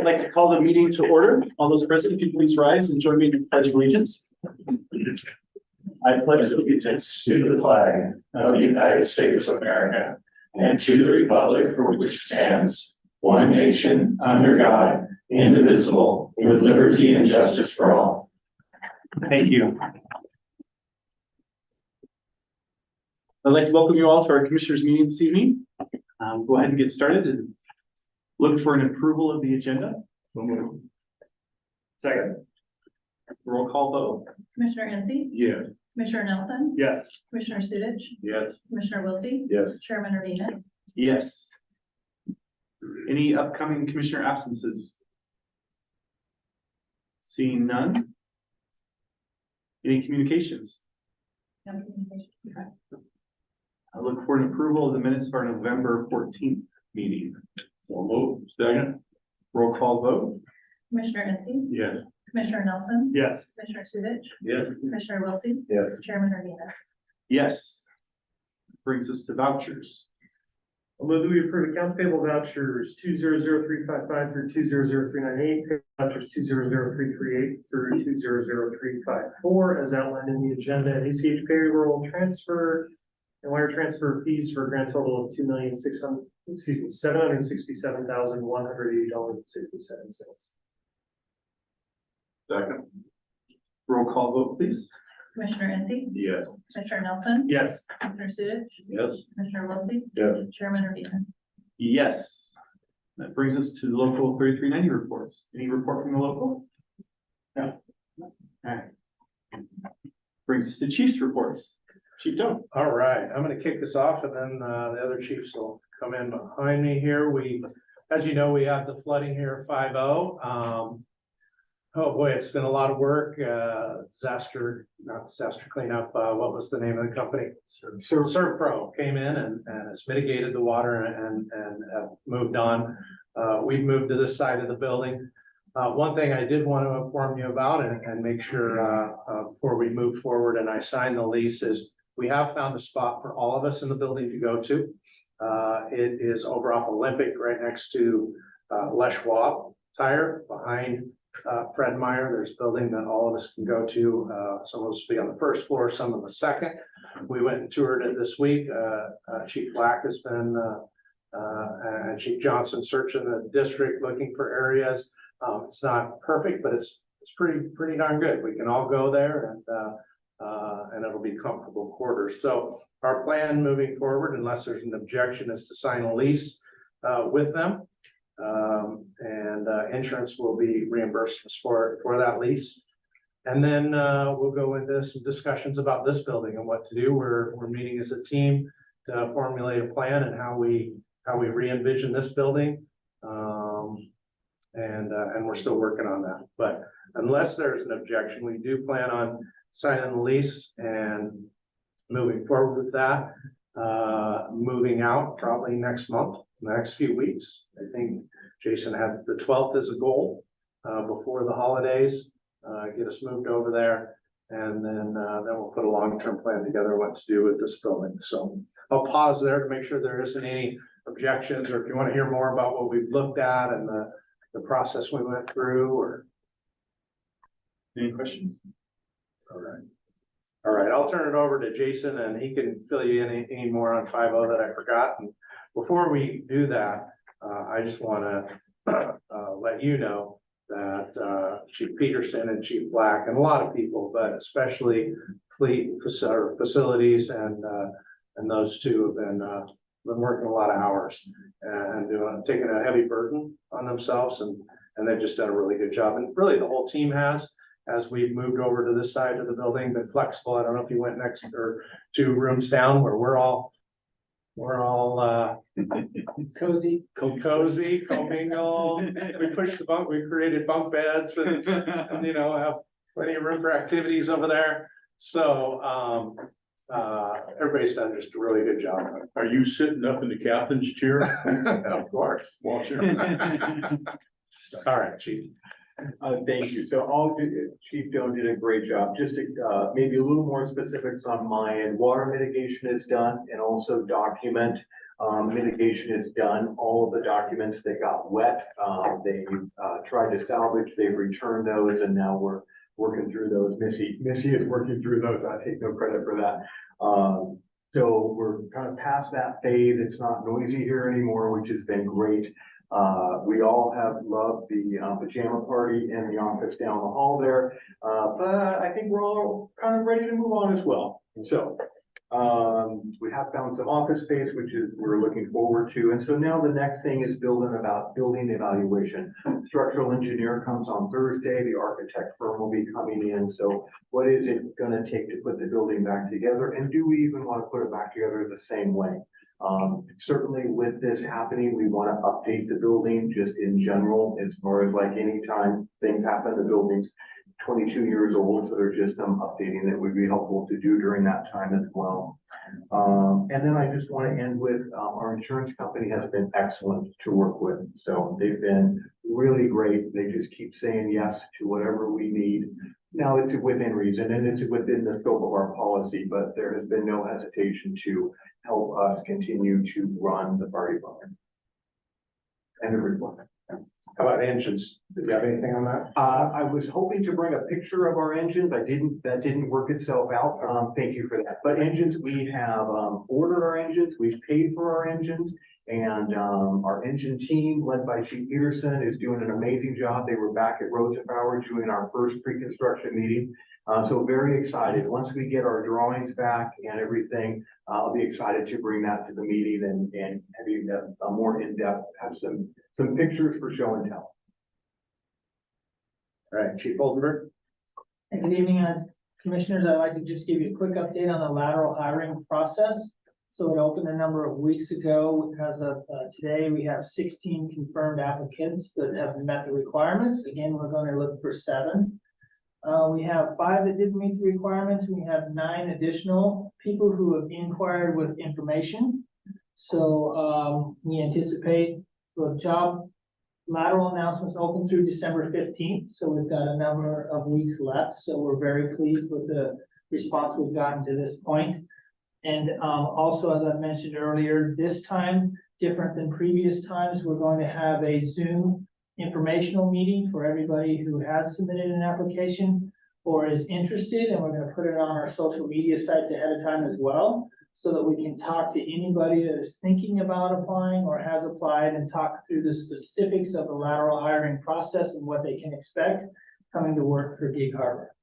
like to call the meeting to order. All those present, if you please rise and join me in the pledge of allegiance. I pledge allegiance to the flag of the United States of America and to the republic for which it stands, one nation, under God, indivisible, with liberty and justice for all. Thank you. I'd like to welcome you all to our commissioners meeting this evening. Go ahead and get started and look for an approval of the agenda. Second. Roll call vote. Commissioner Hensy, Yes. Commissioner Nelson, Yes. Commissioner Sudich, Yes. Commissioner Wiltie, Yes. Chairman Urbina. Yes. Any upcoming commissioner absences? Seeing none. Any communications? No communication. Okay. I look for an approval of the minutes of our November 14th meeting. So moved. Second. Roll call vote. Commissioner Hensy, Yes. Commissioner Nelson, Yes. Commissioner Sudich, Yes. Commissioner Wiltie, Yes. Chairman Urbina. Yes. Brings us to vouchers. I'll move that we approve accounts payable vouchers 200355 through 200398, vouchers 200338 through 200354, as outlined in the agenda, and ACH payroll transfer and wire transfer fees for a grand total of $767,180.67. Second. Roll call vote, please. Commissioner Hensy, Yes. Commissioner Nelson, Yes. Commissioner Sudich, Yes. Commissioner Wiltie, Yes. Chairman Urbina. Yes. That brings us to the local 3390 reports. Any report from the local? No. All right. Brings us to chief's reports. Chief Doe. All right, I'm gonna kick this off and then the other chiefs will come in behind me here. As you know, we had the flooding here at 5-0. Oh boy, it's been a lot of work, not disaster cleanup, what was the name of the company? Servpro came in and has mitigated the water and have moved on. We've moved to this side of the building. One thing I did want to inform you about and make sure before we move forward and I sign the lease is we have found a spot for all of us in the building to go to. It is over off Olympic, right next to Les Schwab Tire, behind Fred Meyer. There's a building that all of us can go to. Some of us will be on the first floor, some on the second. We went and toured it this week. Chief Black has been and Chief Johnson searching the district looking for areas. It's not perfect, but it's pretty darn good. We can all go there and it'll be comfortable quarters. So our plan moving forward, unless there's an objection, is to sign a lease with them. Insurance will be reimbursed for that lease. And then we'll go into some discussions about this building and what to do. We're meeting as a team to formulate a plan and how we re-envision this building. And we're still working on that. But unless there's an objection, we do plan on signing the lease and moving forward with that. Moving out probably next month, the next few weeks. I think Jason had the 12th as a goal before the holidays, get us moved over there. And then we'll put a long-term plan together what to do with this building. So I'll pause there to make sure there isn't any objections, or if you want to hear more about what we've looked at and the process we went through, or Any questions? All right, I'll turn it over to Jason and he can fill you in any more on 5-0 that I forgot. And before we do that, I just want to let you know that Chief Peterson and Chief Black and a lot of people, but especially fleet facilities and those two have been working a lot of hours and taking a heavy burden on themselves, and they've just done a really good job. And really the whole team has, as we've moved over to this side of the building, been flexible. I don't know if you went next or 2 rooms down where we're all cozy, commingle. We pushed the bunk, we created bunk beds and have plenty of room for activities over there. So everybody's done just a really good job. Are you sitting up in the captain's chair? Of course. Watching. All right, Chief. Thank you. So Chief Doe did a great job. Just to, maybe a little more specifics on my end. Water mitigation is done and also document Mitigation is done. All of the documents that got wet, they tried to salvage, they've returned those, and now we're working through those. Missy is working through those. I take no credit for that. So we're kind of past that phase. It's not noisy here anymore, which has been great. We all have loved the pajama party in the office down the hall there. But I think we're all kind of ready to move on as well. So we have found some office space, which is we're looking forward to. And so now the next thing is building evaluation. Structural engineer comes on Thursday. The architect firm will be coming in. So what is it going to take to put the building back together? And do we even want to put it back together the same way? Certainly with this happening, we want to update the building just in general, as far as like anytime things happen, the building's 22 years old, so there's just some updating that would be helpful to do during that time as well. And then I just want to end with our insurance company has been excellent to work with. So they've been really great. They just keep saying yes to whatever we need. Now it's within reason and it's within the scope of our policy, but there has been no hesitation to help us continue to run the fire department. And the report. How about engines? Did you have anything on that? I was hoping to bring a picture of our engines. That didn't work itself out. Thank you for that. But engines, we have ordered our engines, we've paid for our engines, and our engine team led by Chief Peterson is doing an amazing job. They were back at Rosenbauer doing our first pre-construction meeting. So very excited. Once we get our drawings back and everything, I'll be excited to bring that to the meeting and having a more in-depth, have some pictures for show and tell. All right, Chief Oldenburg. Good evening, commissioners. I'd like to just give you a quick update on the lateral hiring process. So it opened a number of weeks ago. As of today, we have 16 confirmed applicants that have met the requirements. Again, we're going to look for 7. We have 5 that didn't meet the requirements. We have 9 additional people who have inquired with information. So we anticipate the job lateral announcements open through December 15th. So we've got a number of weeks left. So we're very pleased with the response we've gotten to this point. And also, as I mentioned earlier, this time, different than previous times, we're going to have a Zoom informational meeting for everybody who has submitted an application or is interested, and we're going to put it on our social media sites ahead of time as well, so that we can talk to anybody that is thinking about applying or has applied and talk through the specifics of the lateral hiring process and what they can expect coming to work for Gig Harbor.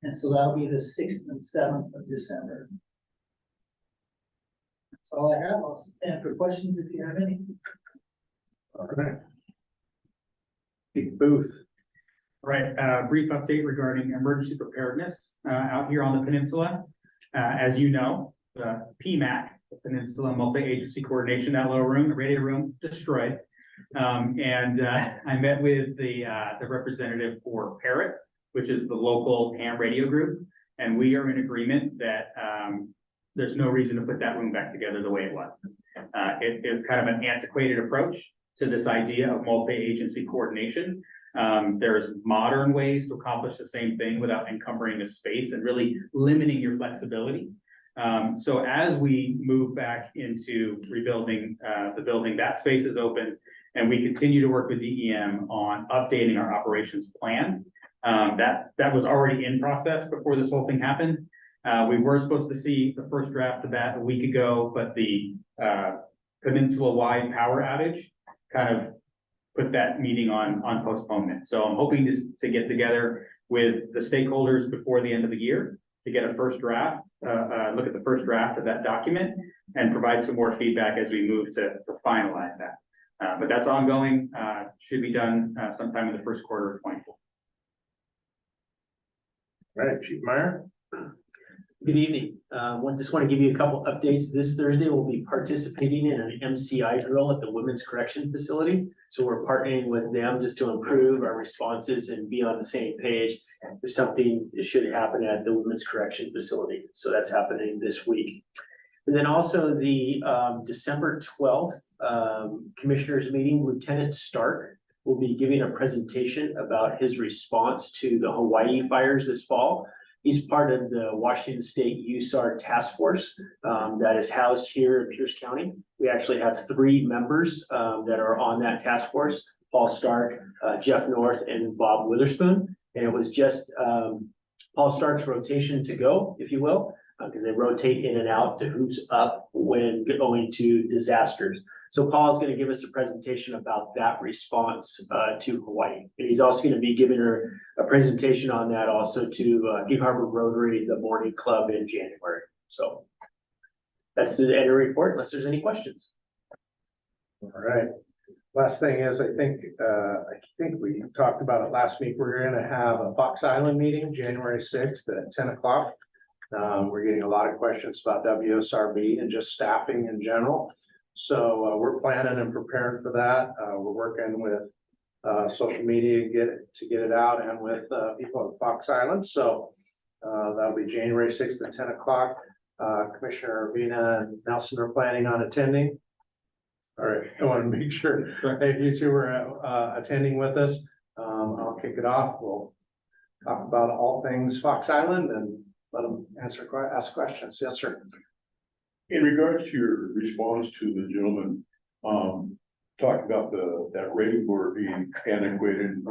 And so that'll be the 6th and 7th of December. That's all I have. I'll stand for questions if you have any. All right. Chief Booth. Right, brief update regarding emergency preparedness out here on the peninsula. As you know, the PMAC, the Peninsula Multi-Agency Coordination, that little room, the radio room, destroyed. I met with the representative for Parrot, which is the local ham radio group, and we are in agreement that there's no reason to put that room back together the way it was. It's kind of an antiquated approach to this idea of multi-agency coordination. There's modern ways to accomplish the same thing without encumbering the space and really limiting your flexibility. So as we move back into rebuilding the building, that space is open, and we continue to work with DEM on updating our operations plan. That was already in process before this whole thing happened. We were supposed to see the first draft of that a week ago, but the peninsula-wide power outage kind of put that meeting on postponement. So I'm hoping to get together with the stakeholders before the end of the year to get a first draft, look at the first draft of that document and provide some more feedback as we move to finalize that. But that's ongoing, should be done sometime in the first quarter of 24. All right, Chief Meyer. Good evening. Just want to give you a couple updates. This Thursday, we'll be participating in an MCI drill at the Women's Correction Facility. So we're partnering with them just to improve our responses and be on the same page. There's something that should happen at the Women's Correction Facility. So that's happening this week. And then also the December 12th Commissioners meeting, Lieutenant Stark will be giving a presentation about his response to the Hawaii fires this fall. He's part of the Washington State USAR Task Force that is housed here in Pierce County. We actually have 3 members that are on that task force: Paul Stark, Jeff North, and Bob Witherspoon. And it was just Paul Stark's rotation to go, if you will, because they rotate in and out to who's up when going to disasters. So Paul's going to give us a presentation about that response to Hawaii. And he's also going to be giving her a presentation on that also to Gig Harbor Rotary, the morning club in January. So that's the end of the report, unless there's any questions. All right. Last thing is, I think we talked about it last week. We're gonna have a Fox Island meeting, January 6th at 10 o'clock. We're getting a lot of questions about WSRB and just staffing in general. So we're planning and preparing for that. We're working with social media to get it out, and with people at Fox Island. So that'll be January 6th at 10 o'clock. Commissioner Vina and Nelson are planning on attending. All right, I want to make sure if you two are attending with us. I'll kick it off. We'll talk about all things Fox Island and let them ask questions. Yes, sir. In regards to your response to the gentleman, talking about that rating board being antiquated,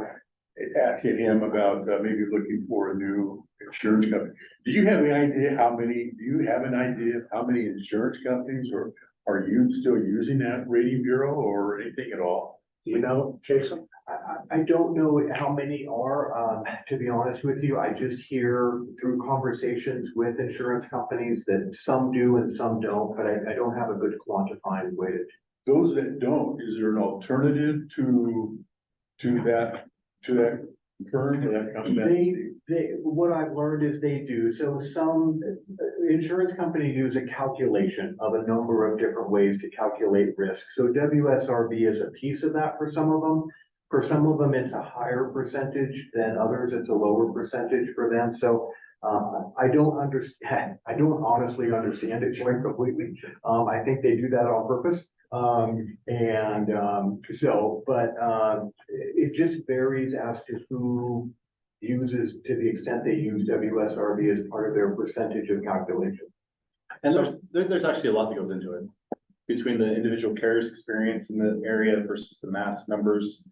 asking him about maybe looking for a new insurance company. Do you have an idea how many insurance companies are you still using that rating bureau or anything at all? Do you know, Jason? I don't know how many are, to be honest with you. I just hear through conversations with insurance companies that some do and some don't, but I don't have a good quantifying way to. Those that don't, is there an alternative to that firm, to that company? What I've learned is they do. So some insurance companies use a calculation of a number of different ways to calculate risk. So WSRB is a piece of that for some of them. For some of them, it's a higher percentage than others. It's a lower percentage for them. So I don't understand. I don't honestly understand it quite completely. I think they do that on purpose. It just varies as to who uses, to the extent they use WSRB as part of their percentage of calculation. And there's actually a lot that goes into it, between the individual carrier's experience in the area versus the mass numbers.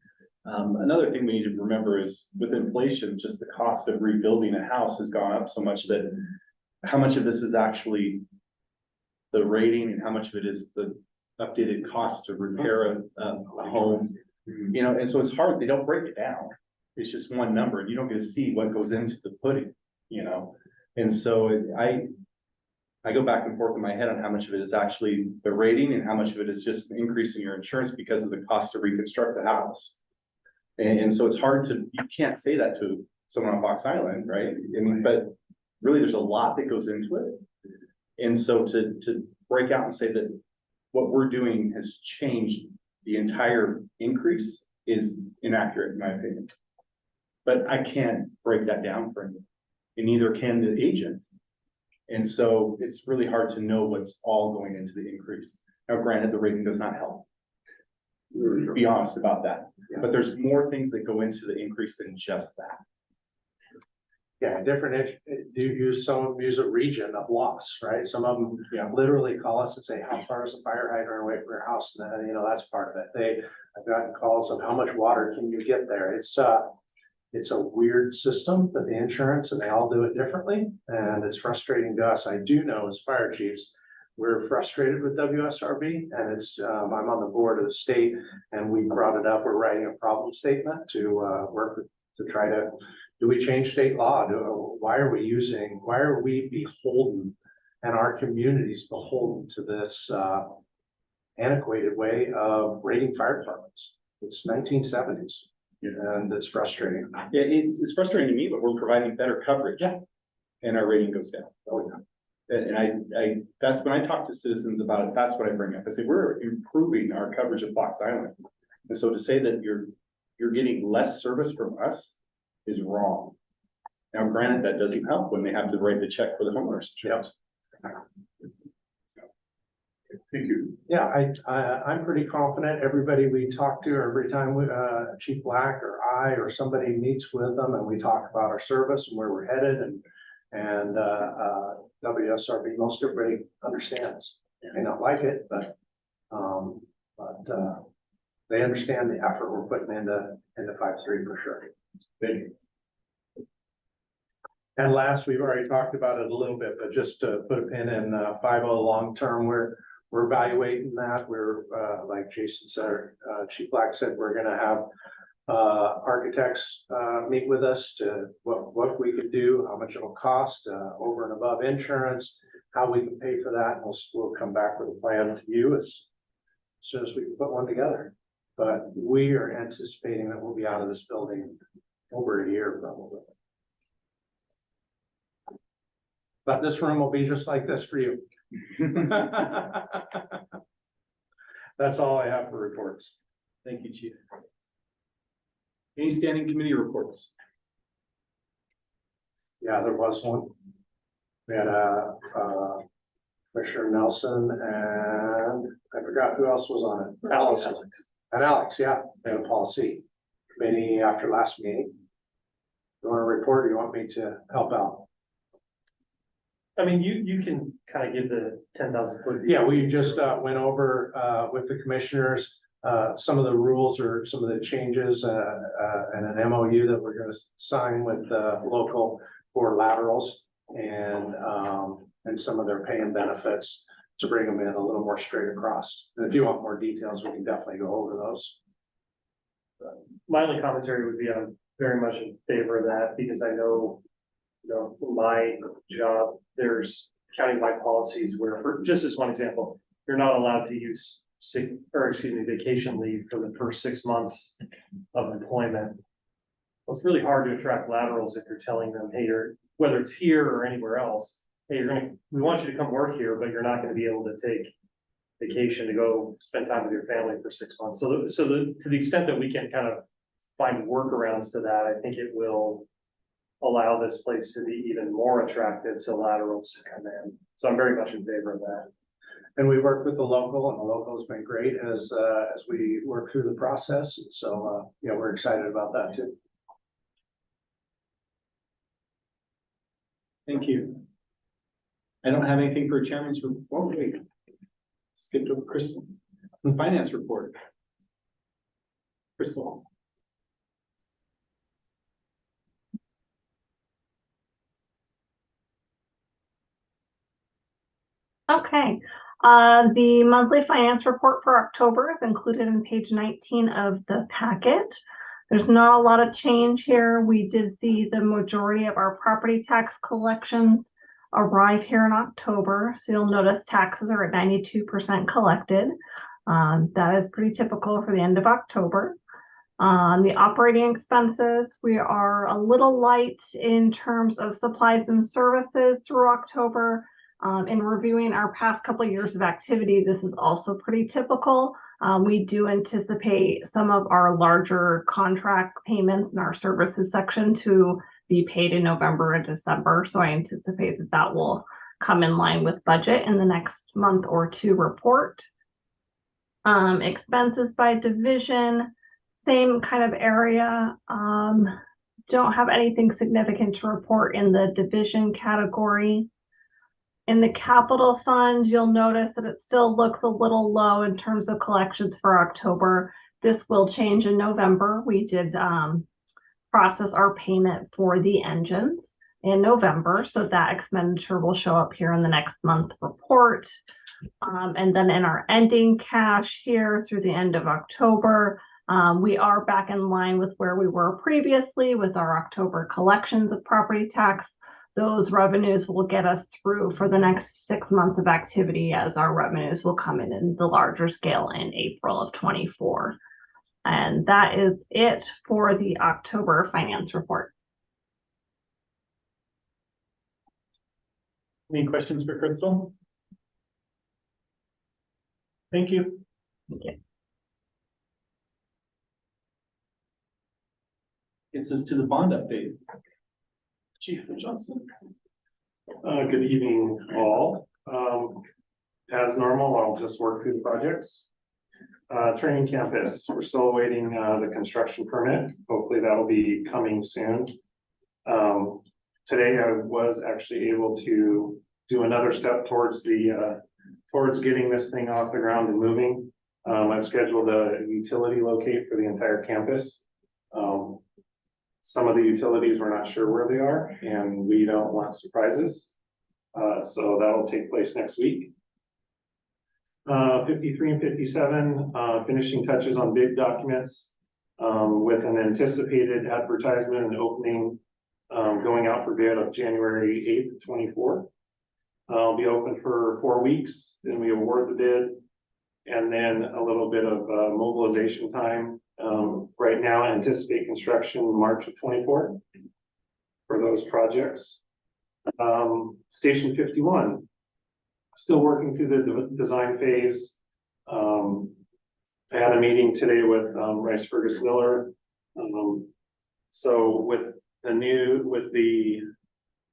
Another thing we need to remember is with inflation, just the cost of rebuilding a house has gone up so much that how much of this is actually the rating and how much of it is the updated cost to repair a home, you know, and so it's hard. They don't break it down. It's just one number and you don't get to see what goes into the pudding, you know? And so I go back and forth in my head on how much of it is actually the rating and how much of it is just increasing your insurance because of the cost to reconstruct the house. And so it's hard to, you can't say that to someone on Fox Island, right? I mean, but really there's a lot that goes into it. And so to break out and say that what we're doing has changed the entire increase is inaccurate in my opinion. But I can't break that down for you, and neither can the agent. And so it's really hard to know what's all going into the increase. Now, granted, the rating does not help. Be honest about that. But there's more things that go into the increase than just that. Yeah, some of them use a region of loss, right? Some of them literally call us and say, how far is the fire hydrant away from your house? And then, you know, that's part of it. I've gotten calls of how much water can you get there? It's a weird system, but the insurance, and they all do it differently. And it's frustrating to us. I do know as fire chiefs, we're frustrated with WSRB, and I'm on the board of the state, and we brought it up. We're writing a problem statement to work with, to try to, do we change state law? Why are we beholden, and our communities beholden to this antiquated way of rating fire departments? It's 1970s. And it's frustrating. Yeah, it's frustrating to me, but we're providing better coverage. Yeah. And our rating goes down. And that's when I talk to citizens about it, that's what I bring up. I say, we're improving our coverage of Fox Island. And so to say that you're getting less service from us is wrong. Now, granted, that doesn't help when they have to write the check for the homeowners insurance. Thank you. Yeah, I'm pretty confident. Everybody we talk to, every time Chief Black or I or somebody meets with them and we talk about our service and where we're headed And, WSRB, most everybody understands. They may not like it, but, they understand the effort we're putting into 5-3 for sure. Thank you. And last, we've already talked about it a little bit, but just to put a pin in 5-0 long-term, we're evaluating that. We're, like Jason said, Chief Black said, we're gonna have architects meet with us to what we could do, how much it'll cost over and above insurance, how we can pay for that. And we'll come back with a plan to you as soon as we can put one together. But we are anticipating that we'll be out of this building over a year probably. But this room will be just like this for you. That's all I have for reports. Thank you, Chief. Any standing committee reports? Yeah, there was one. We had Commissioner Nelson and I forgot who else was on it. Alex. And Alex, yeah, they had a policy committee after last meeting. You want to report or you want me to help out? I mean, you can kind of give the 10,000 foot. Yeah, we just went over with the commissioners some of the rules or some of the changes and an MOU that we're gonna sign with local for laterals and some of their pay and benefits to bring them in a little more straight across. And if you want more details, we can definitely go over those. My only commentary would be I'm very much in favor of that because I know, my job, there's countywide policies where, for just as one example, you're not allowed to use vacation leave for the first 6 months of employment. Well, it's really hard to attract laterals if you're telling them, hey, whether it's here or anywhere else, hey, we want you to come work here, but you're not gonna be able to take vacation to go spend time with your family for 6 months. To the extent that we can kind of find workarounds to that, I think it will allow this place to be even more attractive to laterals to come in. So I'm very much in favor of that. And we worked with the local and the local has been great as we work through the process. And so, we're excited about that too. Thank you. I don't have anything for a chairman's report. Wait. Skipped over Crystal. The finance report. Crystal. Okay, the monthly finance report for October is included in page 19 of the packet. There's not a lot of change here. We did see the majority of our property tax collections arrive here in October. So you'll notice taxes are at 92% collected. That is pretty typical for the end of October. The operating expenses, we are a little light in terms of supplies and services through October. In reviewing our past couple of years of activity, this is also pretty typical. We do anticipate some of our larger contract payments in our services section to be paid in November and December. So I anticipate that that will come in line with budget in the next month or two report. Expenses by division, same kind of area. Don't have anything significant to report in the division category. In the capital fund, you'll notice that it still looks a little low in terms of collections for October. This will change in November. We did process our payment for the engines in November, so that expenditure will show up here in the next month report. And then in our ending cash here through the end of October, we are back in line with where we were previously with our October collections of property tax. Those revenues will get us through for the next 6 months of activity as our revenues will come in the larger scale in April of 24. And that is it for the October finance report. Any questions for Crystal? Thank you. Thank you. Gets us to the bond update. Chief Johnson. Good evening, all. As normal, I'll just work through the projects. Training campus, we're still awaiting the construction permit. Hopefully that'll be coming soon. today I was actually able to do another step towards towards getting this thing off the ground and moving. I've scheduled a utility locate for the entire campus. Some of the utilities, we're not sure where they are, and we don't want surprises. So that'll take place next week. 53 and 57, finishing touches on bid documents, with an anticipated advertisement and opening, going out for bid of January 8th, 24. I'll be open for 4 weeks, then we award the bid. And then a little bit of mobilization time. Right now, I anticipate construction March of 24 for those projects. Station 51, still working through the design phase. I had a meeting today with Rice Fergus Miller. So with the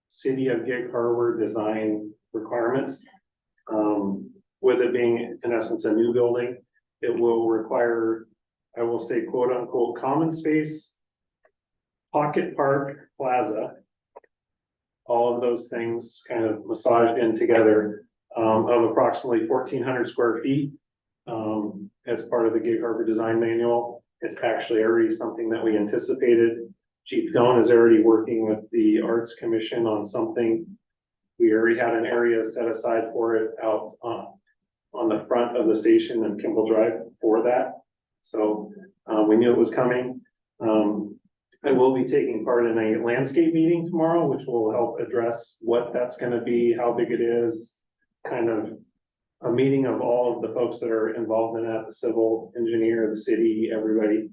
city of Gig Harbor design requirements, with it being in essence a new building, it will require, I will say, quote unquote, common space, pocket park, plaza, all of those things kind of massaged in together, of approximately 1,400 square feet. As part of the Gig Harbor Design Manual, it's actually already something that we anticipated. Chief Doan is already working with the Arts Commission on something. We already had an area set aside for it out on the front of the station and Kimball Drive for that. So we knew it was coming. I will be taking part in a landscape meeting tomorrow, which will help address what that's going to be, how big it is, kind of a meeting of all of the folks that are involved in that, the civil engineer, the city, everybody,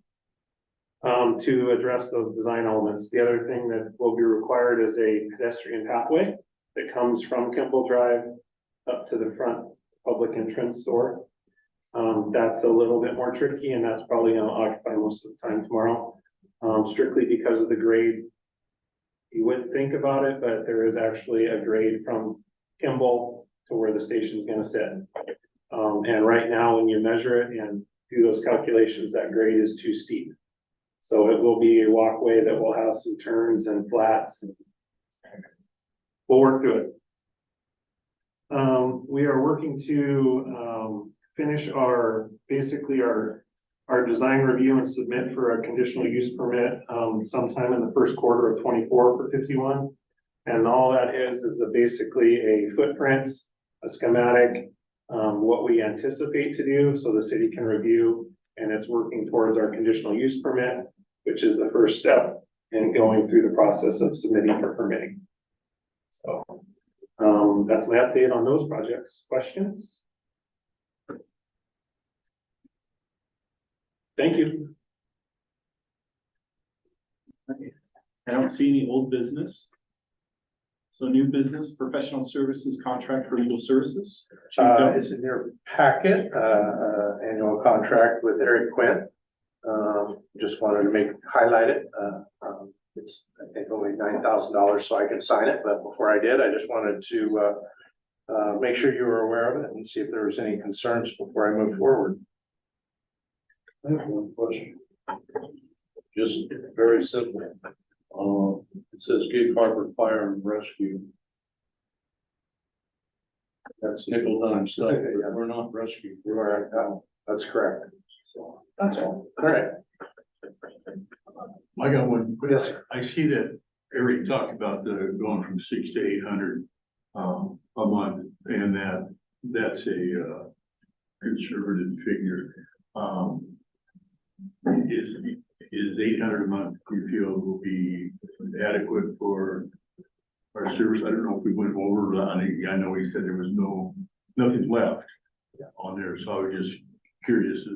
to address those design elements. The other thing that will be required is a pedestrian pathway that comes from Kimball Drive up to the front public entrance door. That's a little bit more tricky, and that's probably going to occupy most of the time tomorrow, strictly because of the grade. You wouldn't think about it, but there is actually a grade from Kimball to where the station is going to sit. And right now, when you measure it and do those calculations, that grade is too steep. So it will be a walkway that will have some turns and flats. We'll work through it. We are working to finish basically our design review and submit for a conditional use permit sometime in the first quarter of 24 for 51. And all that is basically a footprint, a schematic, what we anticipate to do so the city can review, and it's working towards our conditional use permit, which is the first step in going through the process of submitting for permitting. So that's my update on those projects. Questions? Thank you. I don't see any old business. So new business, professional services contract for legal services. It's in your packet, annual contract with Eric Quinn. Just wanted to highlight it. It's, I think, only $9,000, so I can sign it. But before I did, I just wanted to make sure you were aware of it and see if there was any concerns before I move forward. I have one question. Just very simple. It says Gig Harbor Fire and Rescue. That's nickel dime stuff. We're not rescue. We're right. That's correct. So That's all. All right. I got one. Yes, sir. I see that Eric talked about the going from 600 to 800 a month, and that's a conservative figure. Is 800 a month you feel will be adequate for our service? I don't know if we went over on it. I know he said there was nothing left on there, so I was just curious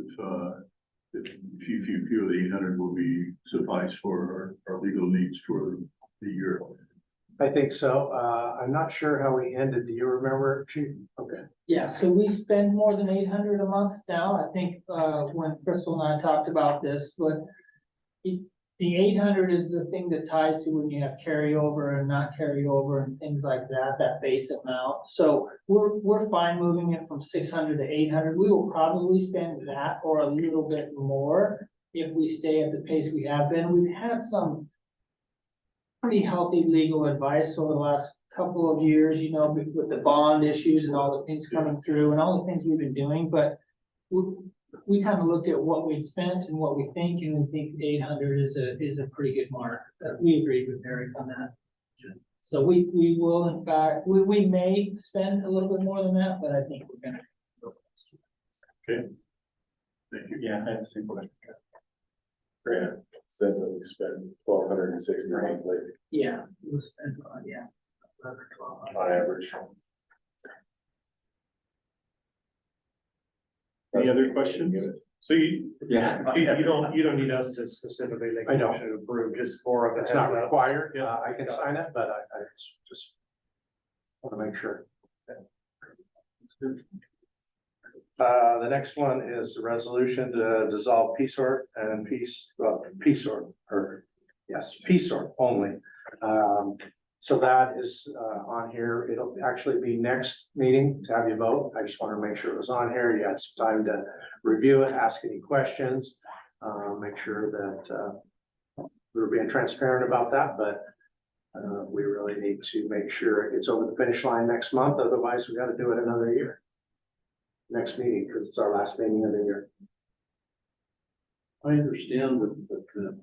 if you feel the 800 will be suffice for our legal needs for the year. I think so. I'm not sure how we ended. Do you remember, Chief? Okay. Yeah, so we spend more than 800 a month now. I think, when Crystal and I talked about this, but the 800 is the thing that ties to when you have carryover and not carryover and things like that, that base amount. So we're fine moving it from 600 to 800. We will probably spend that or a little bit more if we stay at the pace we have been. We've had some pretty healthy legal advice over the last couple of years, you know, with the bond issues and all the things coming through and all the things we've been doing, but we kind of looked at what we'd spent and what we think, and we think 800 is a pretty good mark. We agreed with Eric on that. So we will, in fact, we may spend a little bit more than that, but I think we're gonna. Thank you. Yeah, I have the same question. Grant says that we spent $1,269 lately Yeah, we'll spend on, yeah. 11, 12. on average. Any other questions? So you, Yeah. you don't need us to specifically make I a don't. motion to approve, just more of a It's heads not up. required, Yeah. I can sign it, but I just want to make sure. The next one is the resolution to dissolve PSOR and PSOR, or yes, PSOR only. So that is on here. It'll actually be next meeting to have you vote. I just want to make sure it was on here. You had some time to review it, ask any questions, make sure that we were being transparent about that, but we really need to make sure it gets over the finish line next month. Otherwise, we got to do it another year. Next meeting, because it's our last meeting of the year. I understand that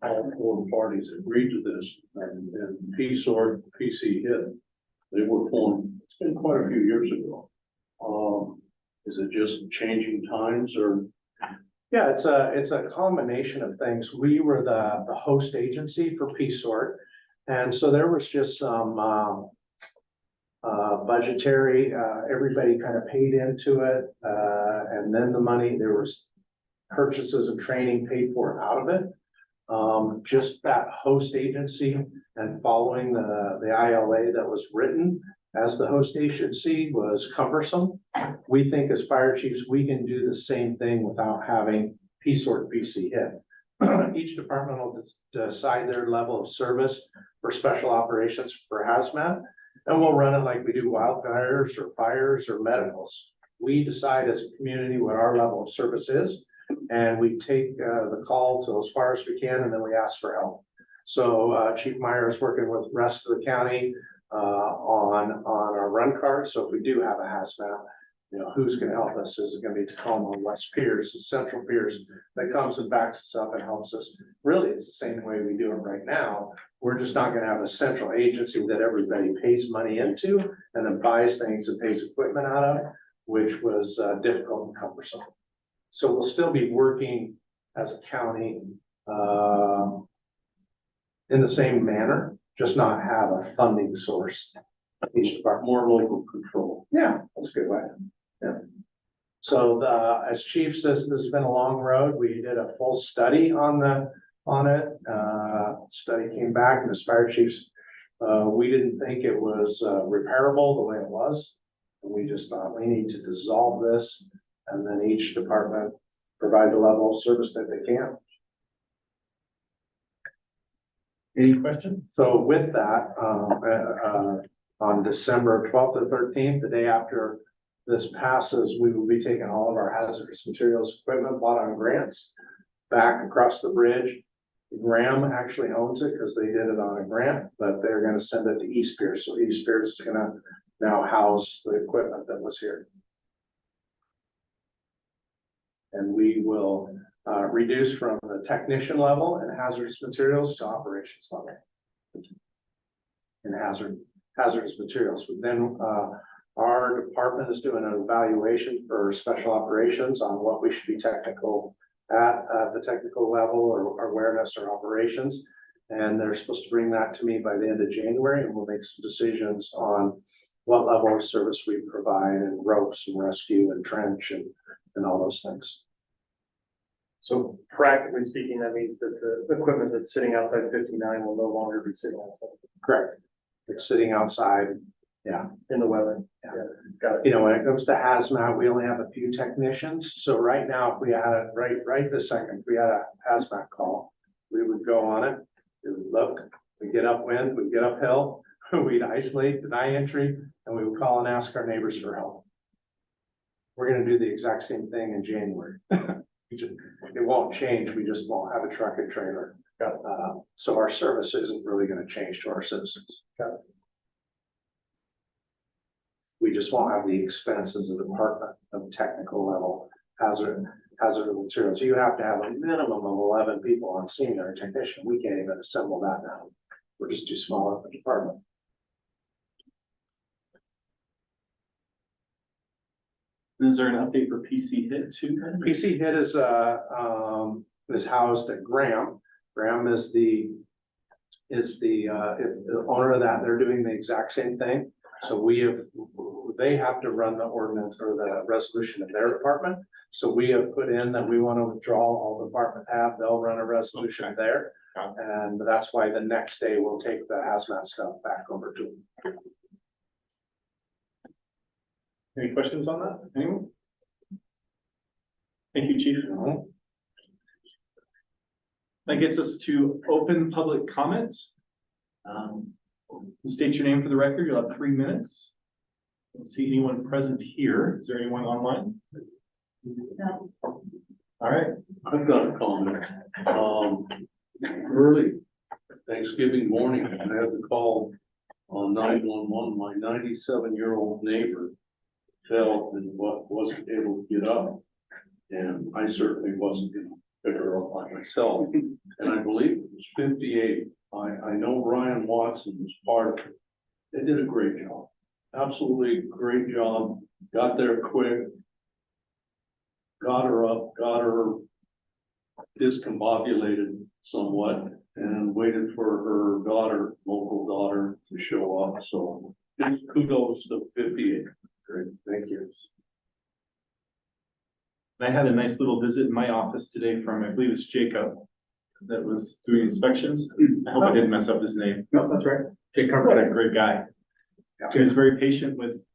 all four parties agreed to this, and PSOR, PC hit. They were formed, it's been quite a few years ago. Is it just changing times or? Yeah, it's a combination of things. We were the host agency for PSOR. And so there was just some budgetary, everybody kind of paid into it. And then the money, there was purchases and training paid for out of it. Just that host agency and following the ILA that was written as the host agency was cumbersome. We think as fire chiefs, we can do the same thing without having PSOR PC hit. Each department will decide their level of service for special operations for hazmat. And we'll run it like we do wildfires or fires or medicals. We decide as a community what our level of service is. And we take the call to as far as we can, and then we ask for help. So Chief Meyer is working with the rest of the county on our run card. So if we do have a hazmat, you know, who's going to help us? Is it going to be Tacoma, West Pierce, Central Pierce that comes and backs us up and helps us? Really, it's the same way we do it right now. We're just not going to have a central agency that everybody pays money into and then buys things and pays equipment out of, which was difficult and cumbersome. So we'll still be working as a county in the same manner, just not have a funding source. Each department, more local control. Yeah, that's a good way. Yeah. So as Chief says, this has been a long road. We did a full study on it. Study came back, and as fire chiefs, we didn't think it was repairable the way it was. And we just thought we need to dissolve this, and then each department provide the level of service that they can. Any questions? So with that, on December 12th or 13th, the day after this passes, we will be taking all of our hazardous materials equipment bought on grants back across the bridge. Graham actually owns it because they did it on a grant, but they're going to send it to East Pierce. So East Pierce is going to now house the equipment that was here. And we will reduce from the technician level and hazardous materials to operations level. In hazardous materials. But then our department is doing an evaluation for special operations on what we should be technical at the technical level or awareness or operations. And they're supposed to bring that to me by the end of January, and we'll make some decisions on what level of service we provide and ropes and rescue and trench and all those things. So practically speaking, that means that the equipment that's sitting outside 59 will no longer be sitting outside Correct. It's sitting outside. Yeah. in the weather. Yeah. Got it. You know, when it comes to hazmat, we only have a few technicians. So right now, if we had it right this second, if we had a hazmat call, we would go on it. We would look, we get upwind, we get uphill, we'd isolate, deny entry, and we would call and ask our neighbors for help. We're gonna do the exact same thing in January. It won't change. We just won't have a truck and trailer. So our service isn't really gonna change to our citizens. We just won't have the expense as a department of technical level hazard materials. You have to have a minimum of 11 people on scene or a technician. We can't even assemble that now. We're just too small of a department. Is there an update for PC Hit too? PC Hit is housed at Graham. Graham is the owner of that. They're doing the exact same thing. So they have to run the ordinance or the resolution of their department. So we have put in that we want to withdraw all the department have, they'll run a resolution there. And that's why the next day we'll take the hazmat stuff back over to them. Any questions on that? Anyone? Thank you, Chief. That gets us to open public comment. State your name for the record. You'll have 3 minutes. I don't see anyone present here. Is there anyone online? No. All right. I've got a comment. Early Thanksgiving morning, I had to call on 911. My 97-year-old neighbor fell and wasn't able to get up. And I certainly wasn't going to pick her up by myself. And I believe it was 58. I know Ryan Watson was part of it. They did a great job. Absolutely great job. Got there quick. Got her up, got her discombobulated somewhat, and waited for her daughter, local daughter, to show up. So just kudos to 58. Great, thank you. I had a nice little visit in my office today from, I believe it's Jacob, that was doing inspections. I hope I didn't mess up his name. No, that's right. Jacob, what a great guy. He was very patient with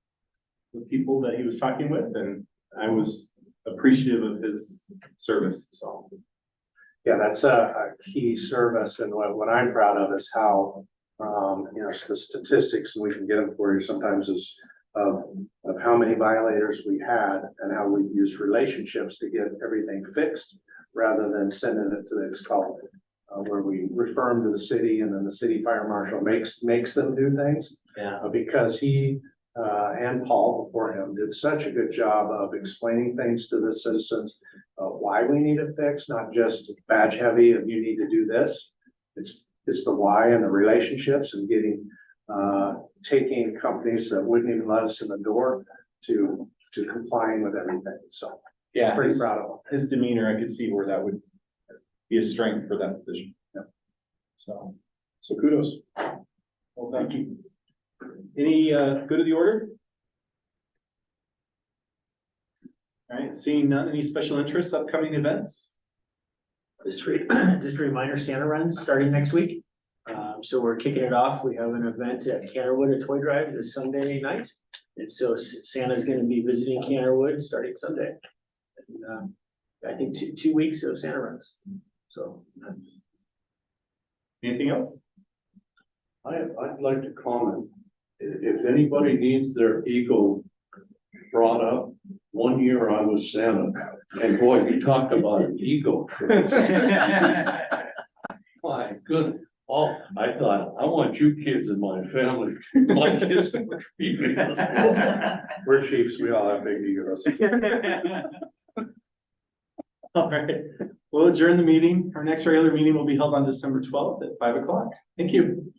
the people that he was talking with, and I was appreciative of his service, so. Yeah, that's a key service, and what I'm proud of is how, the statistics, and we can get them for you sometimes, is of how many violators we had and how we used relationships to get everything fixed rather than sending it to this call, where we refer them to the city and then the city fire marshal makes them do things. Yeah. Because he and Paul before him did such a good job of explaining things to the citizens, why we need it fixed, not just badge heavy and you need to do this. It's the why and the relationships and getting, taking companies that wouldn't even let us in the door to complying with everything. So Yeah, pretty proud of him. his demeanor, I could see where that would be a strength for that position. Yeah. So kudos. Well, thank you. Any good of the order? All right, seeing none, any special interests, upcoming events? Just a reminder, Santa runs starting next week. So we're kicking it off. We have an event at Canterwood, a toy drive this Sunday night. And so Santa's gonna be visiting Canterwood starting Sunday. And, I think two weeks of Santa runs. So that's. Anything else? I'd like to comment. If anybody needs their ego brought up, one year I was Santa, and boy, you talk about an ego trip. My goodness. Oh, I thought, I want you kids in my family. My kids to treat me. We're chiefs, we all have big egos. All right, we'll adjourn the meeting. Our next regular meeting will be held on December 12th at 5 o'clock. Thank you.